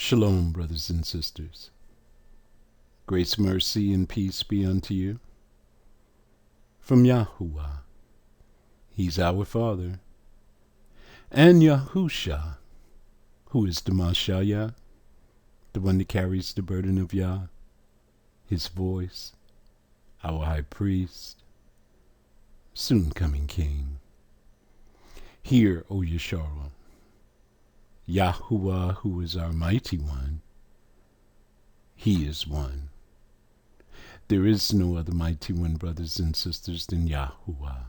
Shalom, brothers and sisters. Grace, mercy, and peace be unto you. From Yahuwah, He's our Father, and Yahusha, who is the Mashayah, the one that carries the burden of Yah, His voice, our High Priest, soon coming King. Hear, O Yesharal, Yahuwah, who is our Mighty One, He is one. There is no other Mighty One, brothers and sisters, than Yahuwah.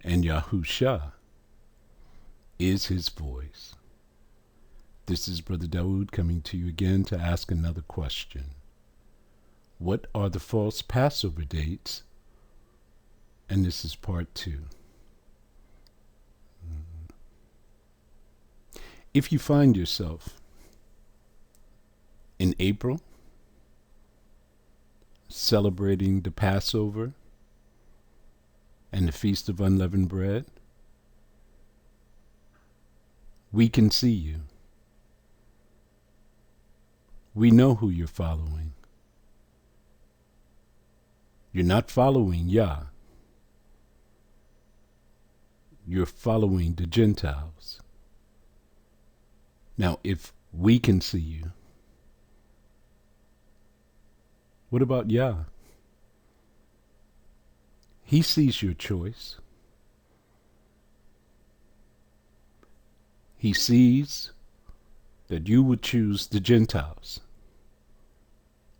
And Yahusha is His voice. This is Brother Dawood coming to you again to ask another question. What are the false Passover dates? And this is part 2. If you find yourself in April celebrating the Passover and the Feast of Unleavened Bread, we can see you. We know who you're following. You're not following Yah. You're following the Gentiles. Now, if we can see you, what about Yah? He sees your choice. He sees that you would choose the Gentiles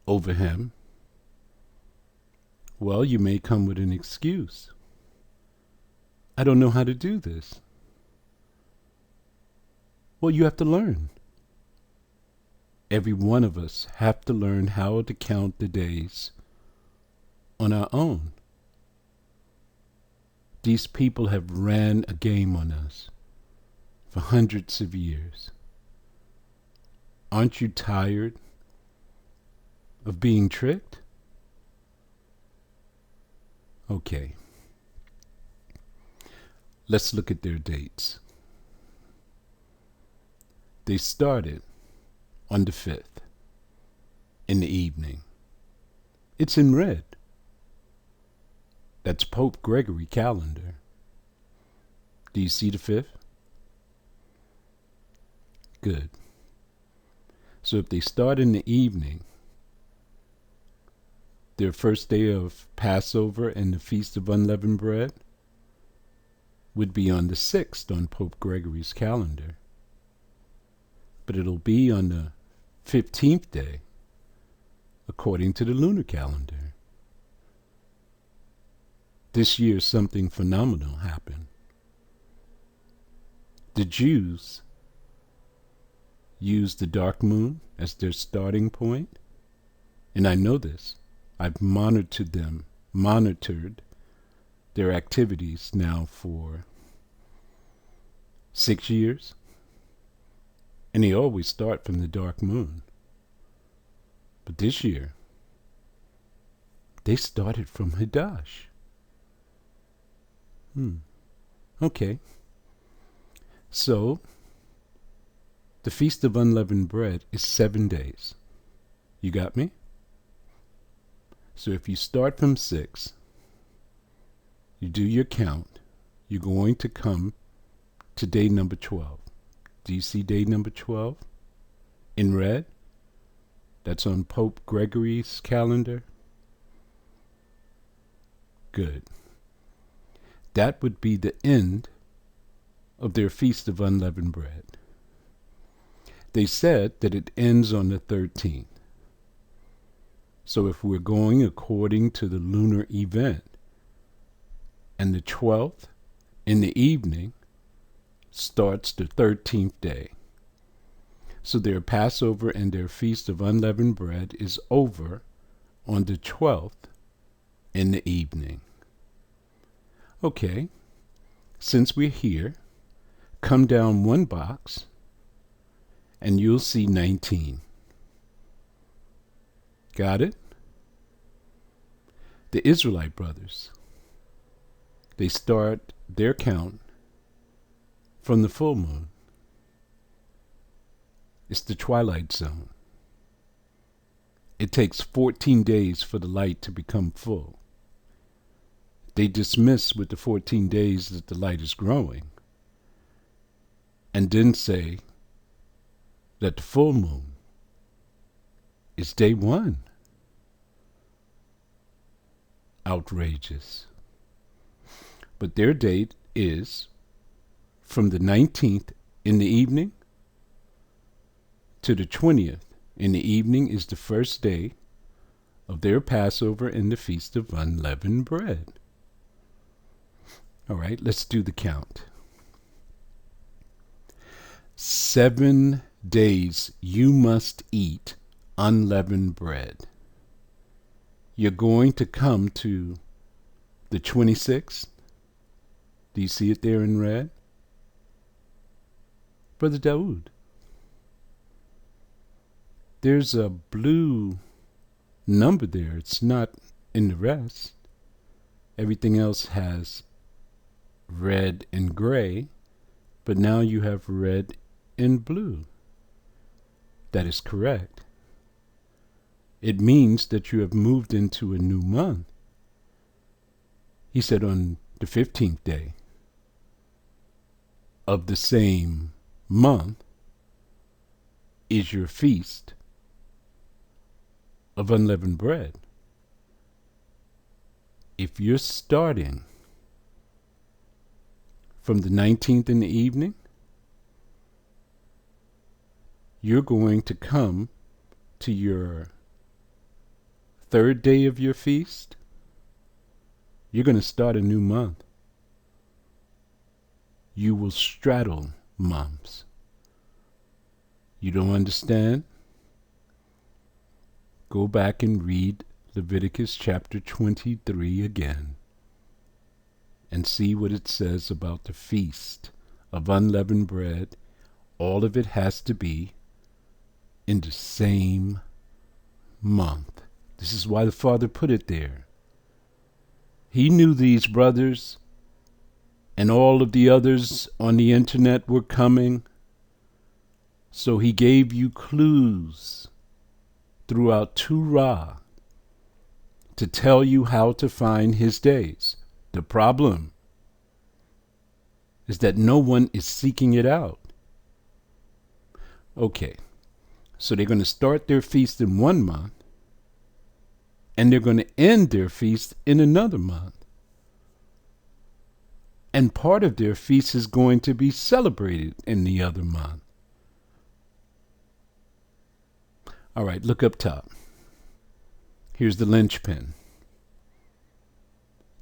over Him. Well, you may come with an excuse. I don't know how to do this. Well, you have to learn. Every one of us have to learn how to count the days on our own. These people have ran a game on us for hundreds of years. Aren't you tired of being tricked? Okay. Let's look at their dates. They started on the 5th in the evening. It's in red. That's Pope Gregory calendar. Do you see the 5th? Good. So if they start in the evening, their first day of Passover and the Feast of Unleavened Bread would be on the 6th on Pope Gregory's calendar. But it'll be on the 15th day, according to the lunar calendar. This year, something phenomenal happened. The Jews used the dark moon as their starting point, and I know this. I've monitored their activities now for 6 years. And they always start from the dark moon. But this year, they started from Hadash. Okay. So, the Feast of Unleavened Bread is 7 days. You got me? So if you start from 6, you do your count, you're going to come to day number 12. Do you see day number 12? In red? That's on Pope Gregory's calendar? Good. That would be the end of their Feast of Unleavened Bread. They said that it ends on the 13th. So if we're going according to the lunar event, and the 12th in the evening starts the 13th day. So their Passover and their Feast of Unleavened Bread is over on the 12th in the evening. Okay, since we're here, come down one box and you'll see 19. Got it? The Israelite brothers, they start their count from the full moon. It's the twilight zone. It takes 14 days for the light to become full. They dismiss with the 14 days that the light is growing, and then say that the full moon is day one. Outrageous. But their date is from the 19th in the evening to the 20th in the evening is the first day of their Passover and the Feast of Unleavened Bread. All right, let's do the count. 7 days you must eat unleavened bread. You're going to come to the 26th. Do you see it there in red? Brother Daoud, there's a blue number there. It's not in the rest. Everything else has red and gray, but now you have red and blue. That is correct. It means that you have moved into a new month. He said on the 15th day of the same month is your feast of unleavened bread. If you're starting from the 19th in the evening, you're going to come to your third day of your feast. You're going to start a new month. You will straddle months. You don't understand? Go back and read Leviticus chapter 23 again and see what it says about the feast of unleavened bread. All of it has to be in the same month. This is why the Father put it there. He knew these brothers and all of the others on the internet were coming, so he gave you clues throughout Torah to tell you how to find his days. The problem is that no one is seeking it out. Okay, so they're going to start their feast in one month, and they're going to end their feast in another month. And part of their feast is going to be celebrated in the other month. All right, look up top. Here's the linchpin.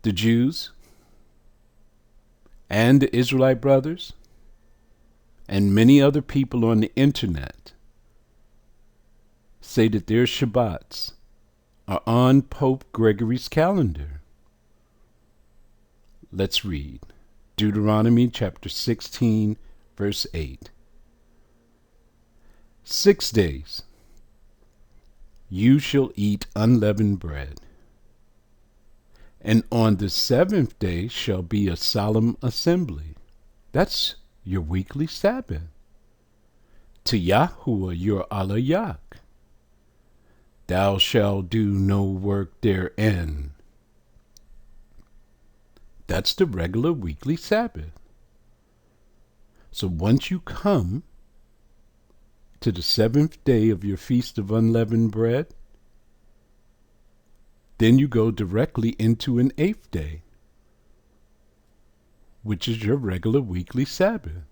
The Jews and the Israelite brothers and many other people on the internet say that their Shabbats are on Pope Gregory's calendar. Let's read Deuteronomy chapter 16, verse 8. 6 days you shall eat unleavened bread, and on the 7th day shall be a solemn assembly. That's your weekly Sabbath. To Yahuwah your Allah. Thou shalt do no work therein. That's the regular weekly Sabbath. So once you come to the 7th day of your Feast of Unleavened Bread, then you go directly into an 8th day, which is your regular weekly Sabbath.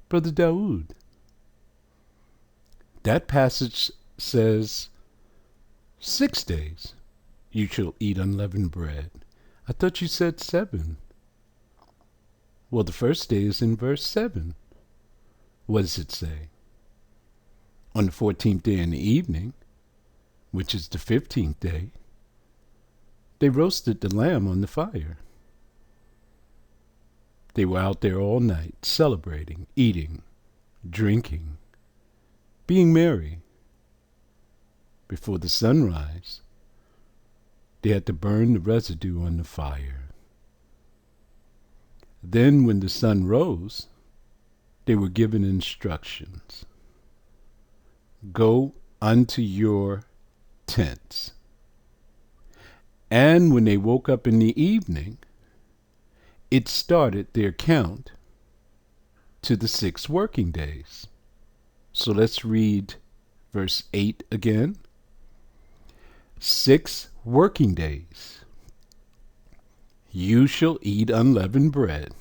Brother Daoud, that passage says 6 days you shall eat unleavened bread. I thought you said 7. Well, the first day is in verse 7. What does it say? On the 14th day in the evening, which is the 15th day, they roasted the lamb on the fire. They were out there all night, celebrating, eating, drinking, being merry. Before the sunrise, they had to burn the residue on the fire. Then when the sun rose, they were given instructions. Go unto your tents. And when they woke up in the evening, it started their count to the 6 working days. So let's read verse 8 again. 6 working days. You shall eat unleavened bread.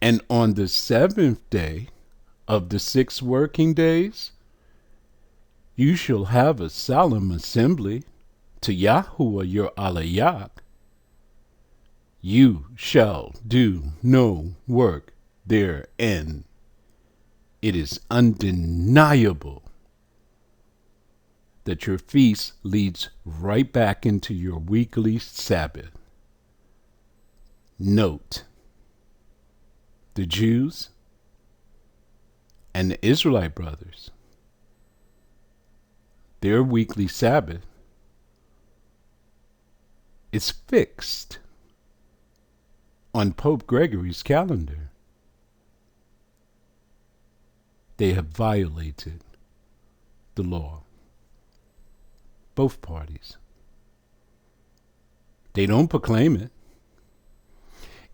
And on the 7th day of the 6 working days, you shall have a solemn assembly to Yahuwah your Alayah. You shall do no work therein. It is undeniable that your feast leads right back into your weekly Sabbath. Note, the Jews and the Israelite brothers, their weekly Sabbath is fixed on Pope Gregory's calendar. They have violated the law. Both parties. They don't proclaim it.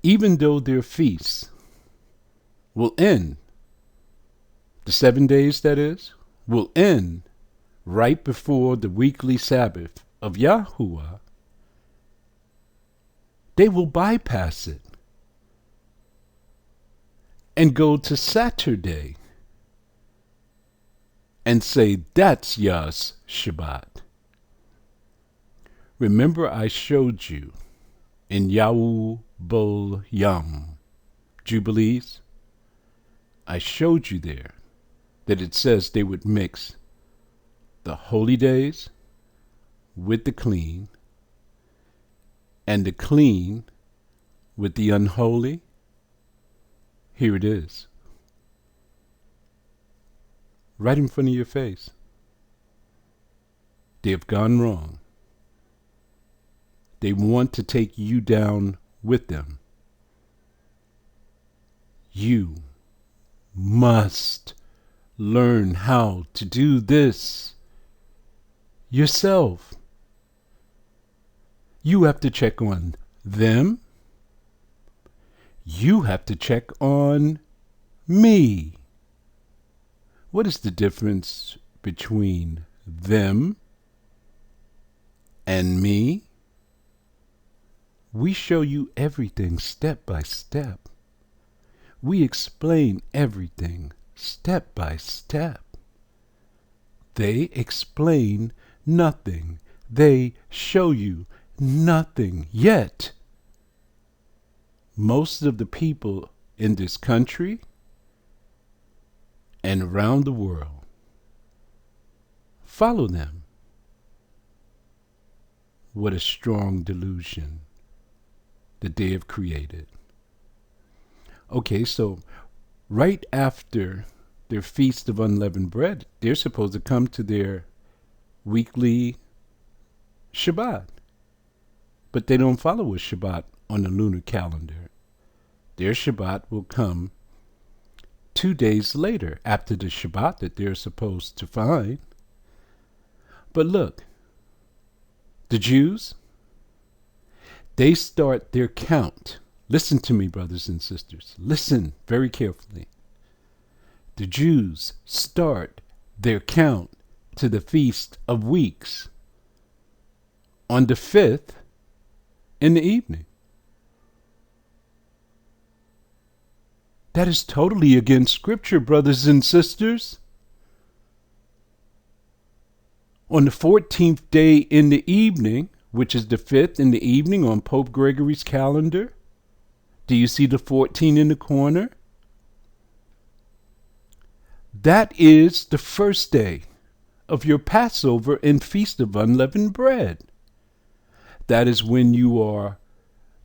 Even though their feasts will end, the 7 days that is, will end right before the weekly Sabbath of Yahuwah, they will bypass it and go to Saturday and say that's Yah's Shabbat. Remember I showed you in Yahu Bol Yam Jubilees, I showed you there that it says they would mix the holy days with the clean and the clean with the unholy. Here it is. Right in front of your face. They have gone wrong. They want to take you down with them. You must learn how to do this yourself. You have to check on them. You have to check on me. What is the difference between them and me? We show you everything step by step. We explain everything step by step. They explain nothing. They show you nothing. Yet, most of the people in this country and around the world follow them. What a strong delusion that they have created. Okay, so right after their Feast of Unleavened Bread, they're supposed to come to their weekly Shabbat. But they don't follow a Shabbat on the lunar calendar. Their Shabbat will come 2 days later after the Shabbat that they're supposed to find. But look, the Jews, they start their count. Listen to me, brothers and sisters. Listen very carefully. The Jews start their count to the Feast of Weeks on the 5th in the evening. That is totally against Scripture, brothers and sisters. On the 14th day in the evening, which is the 5th in the evening on Pope Gregory's calendar, do you see the 14 in the corner? That is the first day of your Passover and Feast of Unleavened Bread. That is when you are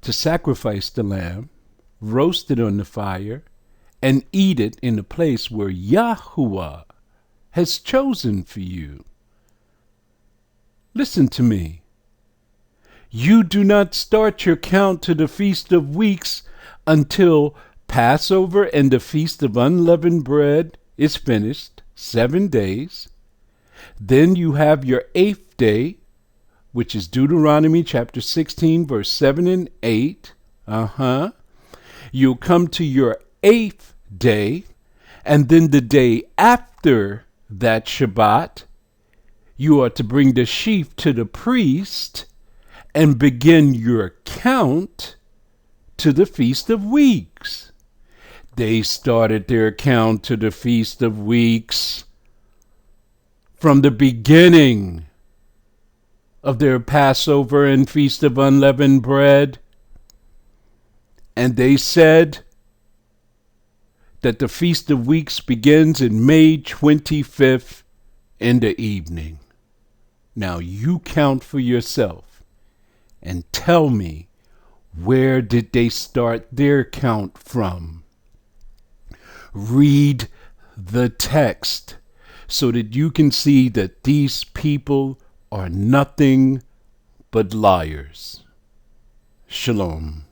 to sacrifice the lamb, roast it on the fire, and eat it in the place where Yahuwah has chosen for you. Listen to me. You do not start your count to the Feast of Weeks until Passover and the Feast of Unleavened Bread is finished, 7 days. Then you have your 8th day, which is Deuteronomy chapter 16, verse 7 and 8. You'll come to your 8th day, and then the day after that Shabbat, you are to bring the sheaf to the priest and begin your count to the Feast of Weeks. They started their count to the Feast of Weeks from the beginning of their Passover and Feast of Unleavened Bread. And they said that the Feast of Weeks begins in May 25th in the evening. Now you count for yourself and tell me, where did they start their count from? Read the text so that you can see that these people are nothing but liars. Shalom.